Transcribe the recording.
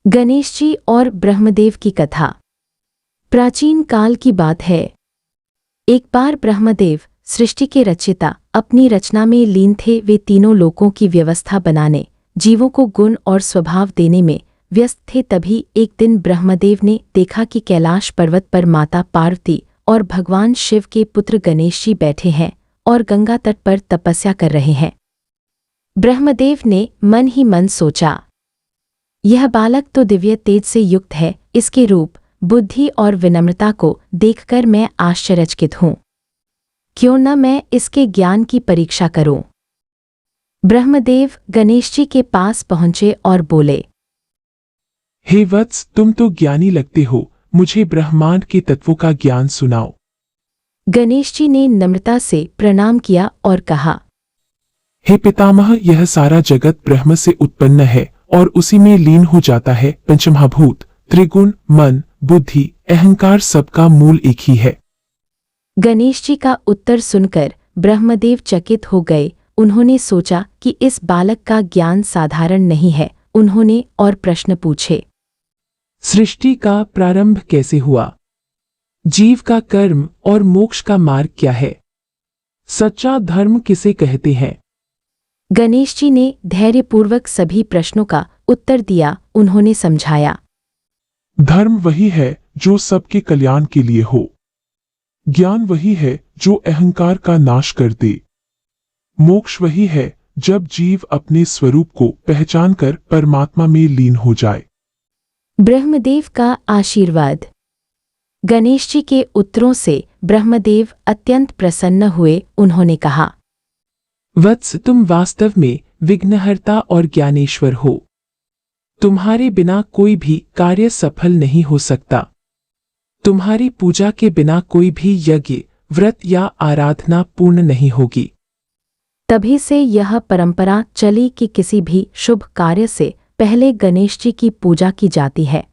गणेश जी और ब्रह्मदेव की कथा। प्राचीन काल की बात है। एक बार ब्रह्मदेव, सृष्टि के रचयिता, अपनी रचना में लीन थे। वे तीनों लोकों की व्यवस्था बनाने, जीवों को गुण और स्वभाव देने में व्यस्त थे। तभी एक दिन ब्रह्मदेव ने देखा कि कैलाश पर्वत पर माता पार्वती और भगवान शिव के पुत्र गणेश जी बैठे हैं और गंगा तट पर तपस्या कर रहे हैं। ब्रह्मदेव ने मन ही मन सोचा, यह बालक तो दिव्य तेज से युक्त है। इसके रूप, बुद्धि और विनम्रता को देखकर मैं आश्चर्यचकित हूँ। क्यों न मैं इसके ज्ञान की परीक्षा करूं। ब्रह्मदेव गणेश जी के पास पहुंचे और बोले, हे वत्स, तुम तो ज्ञानी लगते हो, मुझे ब्रह्मांड के तत्वों का ज्ञान सुनाओ। गणेश जी ने नम्रता से प्रणाम किया और कहा, हे पितामह, यह सारा जगत ब्रह्म से उत्पन्न है और उसी में लीन हो जाता है। पंचमहाभूत, त्रिगुण, मन, बुद्धि, अहंकार, सबका मूल एक ही है। गणेश जी का उत्तर सुनकर ब्रह्मदेव चकित हो गए। उन्होंने सोचा कि इस बालक का ज्ञान साधारण नहीं है। उन्होंने और प्रश्न पूछे, सृष्टि का प्रारंभ कैसे हुआ? जीव का कर्म और मोक्ष का मार्ग क्या है? सच्चा धर्म किसे कहते हैं? गणेश जी ने धैर्यपूर्वक सभी प्रश्नों का उत्तर दिया। उन्होंने समझाया, धर्म वही है जो सबके कल्याण के लिए हो। ज्ञान वही है जो अहंकार का नाश कर दे। मोक्ष वही है जब जीव अपने स्वरूप को पहचानकर परमात्मा में लीन हो जाए। ब्रह्मदेव का आशीर्वाद। गणेश जी के उत्तरों से ब्रह्मदेव अत्यंत प्रसन्न हुए। उन्होंने कहा, वत्स, तुम वास्तव में विघ्नहर्ता और ज्ञानेश्वर हो। तुम्हारे बिना कोई भी कार्य सफल नहीं हो सकता। तुम्हारी पूजा के बिना कोई भी यज्ञ, व्रत या आराधना पूर्ण नहीं होगी। तभी से यह परंपरा चली कि किसी भी शुभ कार्य से पहले गणेश जी की पूजा की जाती है।